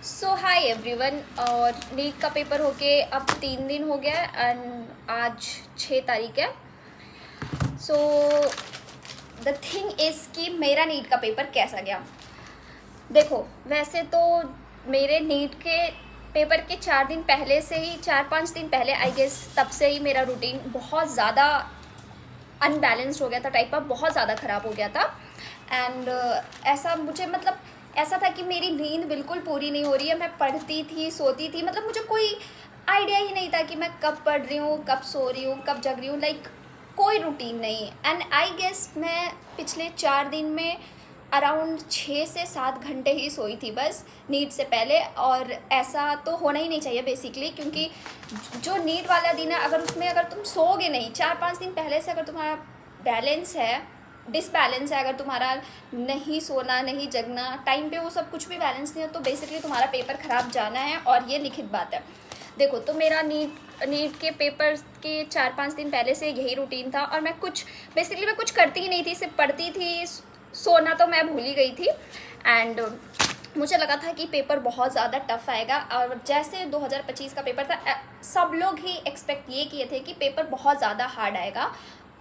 सो hi everyone. और NEET का paper होके अब 3 दिन हो गया एंड आज 6 तारीख है। सो द थिंग इज़ कि मेरा नीट का पेपर कैसा गया। देखो, वैसे तो मेरे नीट के पेपर के 4 दिन पहले से ही 4-5 दिन पहले आई गेस तब से ही मेरा रूटीन बहुत ज़्यादा अनबैलेंस्ड हो गया था, टाइप का बहुत ज़्यादा ख़राब हो गया था। एंड ऐसा मुझे मतलब ऐसा था कि मेरी नींद बिल्कुल पूरी नहीं हो रही है। मैं पढ़ती थी, सोती थी, मतलब मुझे कोई आइडिया ही नहीं था कि मैं कब पढ़ रही हूँ, कब सो रही हूँ, कब जग रही हूँ। लाइक कोई रूटीन नहीं। एंड आई गेस मैं पिछले 4 दिन में अराउंड 6 से 7 घंटे ही सोई थी बस नीट से पहले। और ऐसा तो होना ही नहीं चाहिए बेसिकली, क्योंकि जो नीट वाला दिन है अगर उसमें अगर तुम सोओगे नहीं 4-5 दिन पहले से, अगर तुम्हारा बैलेंस है, डिसबैलेंस है, अगर तुम्हारा नहीं सोना नहीं जगना टाइम पे वो सब कुछ भी बैलेंस नहीं है, तो बेसिकली तुम्हारा पेपर ख़राब जाना है और ये लिखित बात है। देखो, तो मेरा नीट के पेपर के 4-5 दिन पहले से यही रूटीन था। और मैं कुछ करती ही नहीं थी, सिर्फ पढ़ती थी। सोना तो मैं भूल ही गई थी। एंड मुझे लगा था कि पेपर बहुत ज़्यादा टफ आएगा। और जैसे 2025 का पेपर था, सब लोग ही एक्सपेक्ट ये किए थे कि पेपर बहुत ज़्यादा हार्ड आएगा।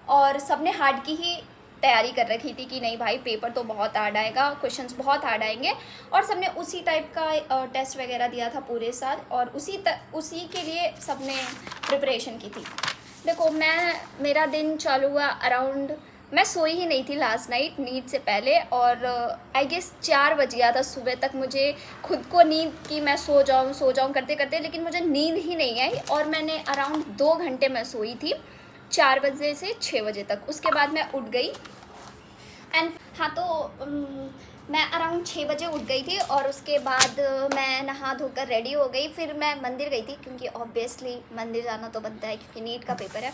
और सबने हार्ड की ही तैयारी कर रखी थी कि नहीं भाई, पेपर तो बहुत हार्ड आएगा, क्वेश्चंस बहुत हार्ड आएंगे। और सबने उसी टाइप का टेस्ट वगैरह दिया था पूरे साल, और उसी के लिए सबने प्रिपरेशन की थी। देखो, मेरा दिन चालू हुआ अराउंड, मैं सोई ही नहीं थी लास्ट नाइट नींद से पहले। और आई गेस 4 बज गया था सुबह तक मुझे खुद को नींद की मैं सो जाऊँ करते करते, लेकिन मुझे नींद ही नहीं आई। और मैंने अराउंड 2 घंटे मैं सोई थी, 4 बजे से 6 बजे तक। उसके बाद मैं उठ गई। एंड हाँ, तो मैं अराउंड 6 बजे उठ गई थी। और उसके बाद मैं नहा धोकर रेडी हो गई। फिर मैं मंदिर गई थी, क्योंकि ऑब्वियसली मंदिर जाना तो बनता है, क्योंकि नीट का पेपर है।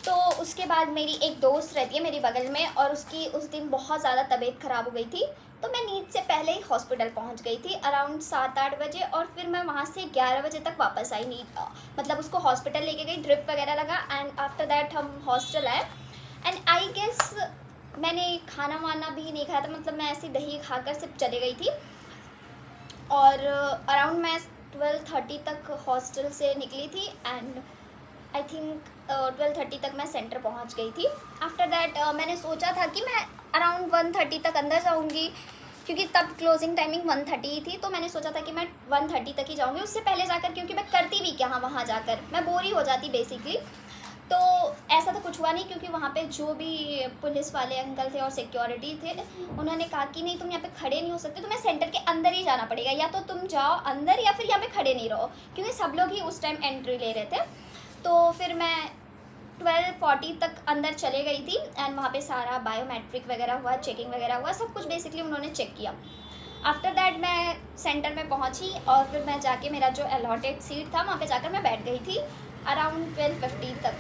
तो उसके बाद मेरी एक दोस्त रहती है मेरी बगल में, और उसकी उस दिन बहुत ज़्यादा तबीयत ख़राब हो गई थी। तो मैं नीट से पहले ही हॉस्पिटल पहुंच गई थी अराउंड 7-8 बजे। और फिर मैं वहाँ से 11 बजे तक वापस आई। नीट मतलब उसको हॉस्पिटल लेके गई, ड्रिप वगैरह लगा। एंड आफ्टर दैट हम हॉस्टल आए। एंड आई गेस मैंने खाना वाना भी नहीं खाया था, मतलब मैं ऐसी दही खाकर सिर्फ चले गई थी। और अराउंड मैं 12:30 तक हॉस्टल से निकली थी। एंड आई थिंक 12:30 तक मैं सेंटर पहुंच गई थी। आफ्टर दैट मैंने सोचा था कि मैं अराउंड 1:30 तक अंदर जाऊंगी, क्योंकि तब क्लोजिंग टाइमिंग 1:30 थी। तो मैंने सोचा था कि मैं 1:30 तक ही जाऊंगी, उससे पहले जाकर, क्योंकि मैं करती भी क्या वहाँ जाकर, मैं बोर ही हो जाती बेसिकली। तो ऐसा तो कुछ हुआ नहीं, क्योंकि वहाँ पे जो भी पुलिस वाले अंकल थे और सिक्योरिटी थे, उन्होंने कहा कि नहीं, तुम यहाँ पे खड़े नहीं हो सकते, तुम्हें सेंटर के अंदर ही जाना पड़ेगा, या तो तुम जाओ अंदर या फिर यहाँ पे खड़े नहीं रहो, क्योंकि सब लोग ही उस टाइम एंट्री ले रहे थे। तो फिर मैं 12:40 तक अंदर चले गई थी। एंड वहाँ पे सारा बायोमेट्रिक वगैरह हुआ, चेकिंग वगैरह हुआ, सब कुछ बेसिकली उन्होंने चेक किया। आफ्टर दैट मैं सेंटर में पहुँची, और फिर मैं जाके मेरा जो अलॉटेड सीट था वहाँ पे जाकर मैं बैठ गई थी अराउंड 12:50 तक।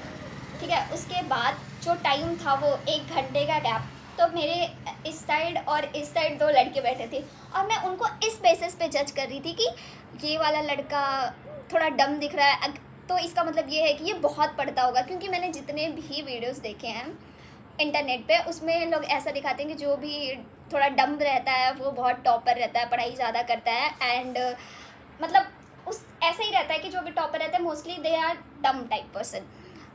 ठीक है, उसके बाद जो टाइम था वो 1 घंटे का गैप। तो मेरे इस साइड और इस साइड 2 लड़के बैठे थे, और मैं उनको इस बेसिस पे जज कर रही थी कि ये वाला लड़का थोड़ा डम दिख रहा है, तो इसका मतलब ये है कि ये बहुत पढ़ता होगा। क्योंकि मैंने जितने भी वीडियोस देखे हैं इंटरनेट पे, उसमें लोग ऐसा दिखाते हैं कि जो भी थोड़ा डम रहता है वो बहुत टॉपर रहता है, पढ़ाई ज़्यादा करता है। एंड मतलब उस ऐसा ही रहता है कि जो भी टॉपर रहता है mostly they are dumb type person.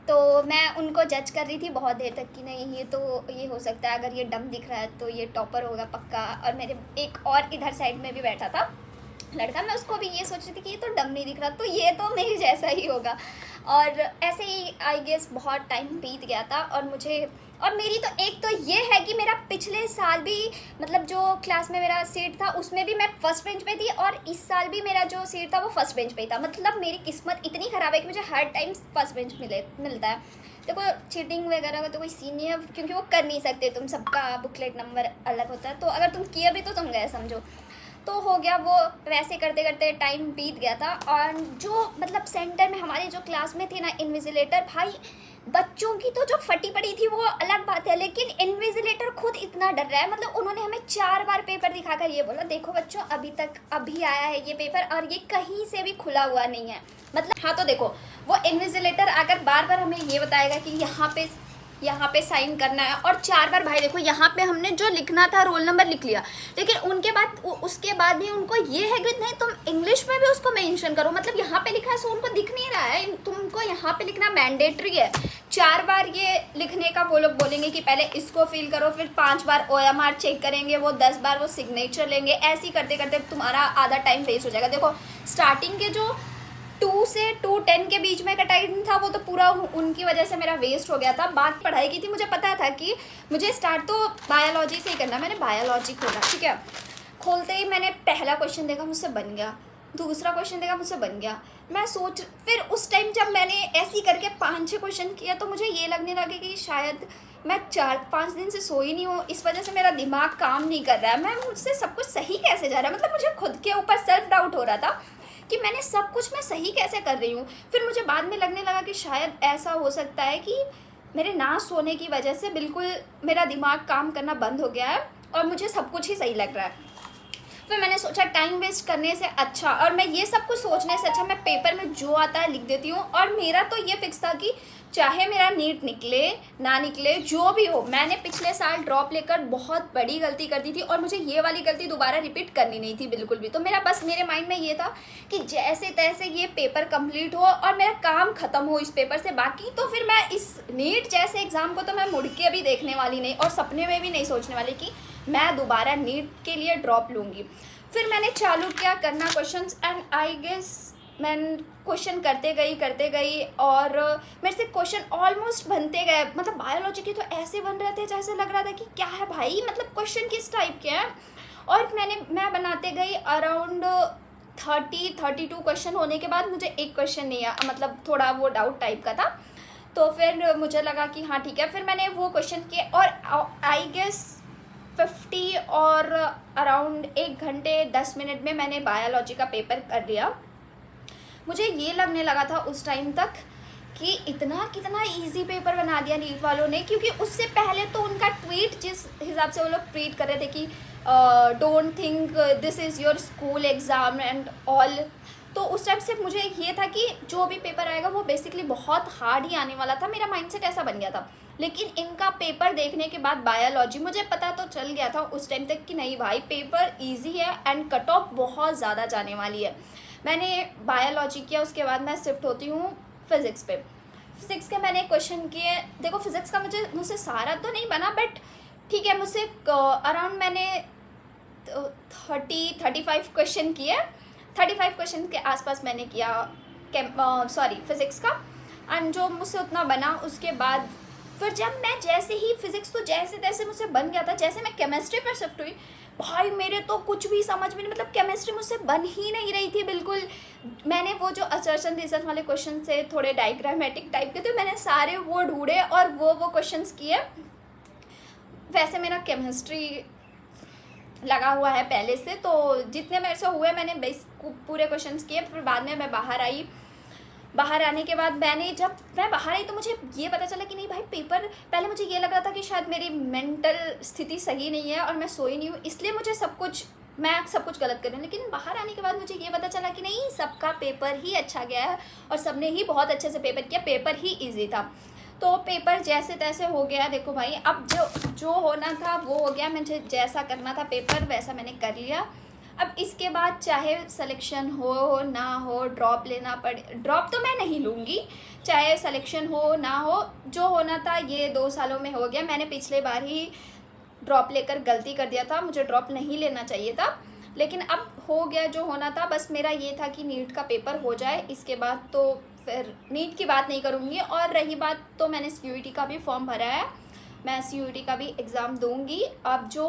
तो मैं उनको जज कर रही थी बहुत देर तक कि नहीं, ये हो सकता है, अगर ये डम दिख रहा है तो ये टॉपर होगा पक्का। और मेरे एक और इधर साइड में भी बैठा था लड़का, मैं उसको भी ये सोच रही थी कि ये तो डम नहीं दिख रहा, तो ये तो मेरे जैसा ही होगा। और ऐसे ही आई गेस बहुत टाइम बीत गया था। और मेरी तो एक तो ये है कि मेरा पिछले साल भी, मतलब जो क्लास में मेरा सीट था उसमें भी मैं फर्स्ट बेंच पे थी, और इस साल भी मेरा जो सीट था वो फर्स्ट बेंच पे ही था। मतलब मेरी किस्मत इतनी ख़राब है कि मुझे हर टाइम फर्स्ट बेंच मिलता है। देखो, चीटिंग वगैरह का तो कोई सीन नहीं है, क्योंकि वो कर नहीं सकते, तुम सबका बुकलेट नंबर अलग होता है, तो अगर तुम किए भी तो तुम गए समझो। तो हो गया वो, वैसे करते करते टाइम बीत गया था। और जो मतलब सेंटर में हमारे जो क्लास में थी ना इन्विजिलेटर, भाई बच्चों की तो जो फटी पड़ी थी वो अलग बात है, लेकिन इन्विजिलेटर खुद इतना डर रहा है। मतलब उन्होंने हमें 4 बार पेपर दिखाकर ये बोला, देखो बच्चों अभी आया है ये पेपर, और ये कहीं से भी खुला हुआ नहीं है। मतलब हाँ, तो देखो, वो इन्विजिलेटर आकर बार बार हमें ये बताएगा कि यहाँ पे साइन करना है, और 4 बार, भाई देखो यहाँ पे हमने जो लिखना था रोल नंबर लिख लिया, लेकिन उसके बाद भी उनको ये है कि नहीं, तुम उसको मेंशन करो, मतलब यहाँ पे लिखा है सो उनको दिख नहीं रहा है, तुमको यहाँ पे लिखना मैंडेटरी है। 4 बार ये लिखने का वो लोग बोलेंगे कि पहले इसको फिल करो, फिर 5 बार OMR चेक करेंगे, वो 10 बार वो सिग्नेचर लेंगे, ऐसे ही करते करते तुम्हारा आधा टाइम वेस्ट हो जाएगा। देखो स्टार्टिंग के जो 2 से 2:10 के बीच में का टाइम था वो तो पूरा उनकी वजह से मेरा वेस्ट हो गया था। बात पढ़ाई की थी, मुझे पता था कि मुझे स्टार्ट तो बायोलॉजी से ही करना, मैंने बायोलॉजी खोला, ठीक है। खोलते ही मैंने पहला क्वेश्चन देखा, मुझसे बन गया, दूसरा क्वेश्चन देखा, मुझसे बन गया। मैं सोच, फिर उस टाइम जब मैंने ऐसे करके 5-6 क्वेश्चन किया तो मुझे ये लगने लगे कि शायद मैं 4-5 दिन से सोई नहीं हूँ, इस वजह से मेरा दिमाग काम नहीं कर रहा है, मैं मुझसे सब कुछ सही कैसे जा रहा है, मतलब मुझे खुद के ऊपर सेल्फ डाउट हो रहा था कि मैंने सब कुछ मैं सही कैसे कर रही हूँ। फिर मुझे बाद में लगने लगा कि शायद ऐसा हो सकता है कि मेरे ना सोने की वजह से बिल्कुल मेरा दिमाग काम करना बंद हो गया है और मुझे सब कुछ ही सही लग रहा है। फिर मैंने सोचा टाइम वेस्ट करने से अच्छा, और मैं ये सब कुछ सोचने से अच्छा मैं पेपर में जो आता है लिख देती हूँ। और मेरा तो ये फिक्स था कि चाहे मेरा नीट निकले ना निकले, जो भी हो, मैंने पिछले साल ड्रॉप लेकर बहुत बड़ी गलती कर दी थी और मुझे ये वाली गलती दोबारा रिपीट करनी नहीं थी बिल्कुल भी। तो मेरा बस मेरे माइंड में ये था कि जैसे तैसे ये पेपर कंप्लीट हो और मेरा काम ख़त्म हो इस पेपर से। बाकी तो फिर मैं इस नीट जैसे एग्ज़ाम को तो मैं मुड़ के अभी देखने वाली नहीं, और सपने में भी नहीं सोचने वाली कि मैं दोबारा नीट के लिए ड्रॉप लूँगी। फिर मैंने चालू किया करना क्वेश्चंस, एंड आई गेस मैं क्वेश्चन करते गई और मेरे से क्वेश्चन ऑलमोस्ट बनते गए। मतलब बायोलॉजी के तो ऐसे बन रहे थे जैसे लग रहा था कि क्या है भाई, मतलब क्वेश्चन किस टाइप के हैं। और मैं बनाते गई अराउंड 30-32 क्वेश्चन होने के बाद मुझे एक क्वेश्चन नहीं आया, मतलब थोड़ा वो डाउट टाइप का था। तो फिर मुझे लगा कि हाँ ठीक है, फिर मैंने वो क्वेश्चन किए और आई गेस 50 और अराउंड 1 घंटे 10 मिनट में मैंने बायोलॉजी का पेपर कर लिया। मुझे ये लगने लगा था उस टाइम तक कि कितना इजी पेपर बना दिया नीट वालों ने, क्योंकि उससे पहले तो उनका ट्वीट जिस हिसाब से वो लोग ट्वीट कर रहे थे कि don't think this is your school exam and all, तो उस टाइम से मुझे ये था कि जो भी पेपर आएगा वो बेसिकली बहुत हार्ड ही आने वाला था। मेरा माइंडसेट ऐसा बन गया था। लेकिन इनका पेपर देखने के बाद बायोलॉजी मुझे पता तो चल गया था उस टाइम तक कि नहीं भाई पेपर इजी है एंड कट ऑफ बहुत ज़्यादा जाने वाली है। मैंने बायोलॉजी किया, उसके बाद मैं शिफ्ट होती हूँ फिज़िक्स पे। फिज़िक्स के मैंने क्वेश्चन किए, देखो फिज़िक्स का मुझसे सारा तो नहीं बना, बट ठीक है, मुझसे अराउंड मैंने 35 क्वेश्चन किए। 35 क्वेश्चन के आसपास मैंने किया फिज़िक्स का, एंड जो मुझसे उतना बना उसके बाद फिर जब मैं जैसे ही फिज़िक्स तो जैसे तैसे मुझसे बन गया था, जैसे मैं केमिस्ट्री पर शिफ्ट हुई भाई मेरे तो कुछ भी समझ में नहीं, मतलब केमिस्ट्री मुझसे बन ही नहीं रही थी बिल्कुल। मैंने वो जो असर्शन रिजल्ट वाले क्वेश्चन से थोड़े डायग्रामेटिक टाइप के थे, मैंने सारे वो ढूंढे और वो क्वेश्चंस किए। वैसे मेरा केमिस्ट्री लगा हुआ है पहले से, तो जितने मेरे से हुए मैंने पूरे क्वेश्चंस किए। फिर बाद में मैं बाहर आई, बाहर आने के बाद जब मैं बाहर आई तो मुझे ये पता चला कि नहीं भाई पेपर, पहले मुझे ये लग रहा था कि शायद मेरी मेंटल स्थिति सही नहीं है और मैं सोई नहीं हूँ इसलिए मैं सब कुछ गलत कर रही हूँ। लेकिन बाहर आने के बाद मुझे ये पता चला कि नहीं, सबका पेपर ही अच्छा गया है और सबने ही बहुत अच्छे से पेपर किया, पेपर ही ईजी था। तो पेपर जैसे तैसे हो गया। देखो भाई अब जो होना था वो हो गया, मुझे जैसा करना था पेपर वैसा मैंने कर लिया। अब इसके बाद चाहे सिलेक्शन हो ना हो, ड्रॉप लेना पड़े, ड्रॉप तो मैं नहीं लूँगी, चाहे सिलेक्शन हो ना हो, जो होना था ये 2 सालों में हो गया। मैंने पिछले बार ही ड्रॉप लेकर गलती कर दिया था, मुझे ड्रॉप नहीं लेना चाहिए था, लेकिन अब हो गया जो होना था। बस मेरा ये था कि नीट का पेपर हो जाए, इसके बाद तो फिर नीट की बात नहीं करूँगी। और रही बात तो मैंने CUET का भी फॉर्म भरा है, मैं CUET का भी एग्ज़ाम दूँगी। अब जो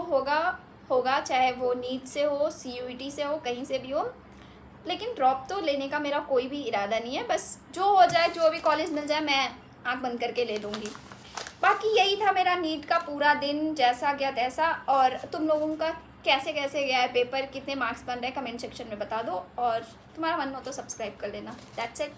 होगा चाहे वो नीट से हो, CUET से हो, कहीं से भी हो, लेकिन ड्रॉप तो लेने का मेरा कोई भी इरादा नहीं है। बस जो हो जाए, जो भी कॉलेज मिल जाए मैं आँख बंद करके ले लूँगी। बाकी यही था मेरा नीट का पूरा दिन, जैसा गया तैसा। और तुम लोगों का कैसे गया है पेपर, कितने मार्क्स बन रहे हैं कमेंट सेक्शन में बता दो, और तुम्हारा मन हो तो सब्सक्राइब कर लेना। That's it.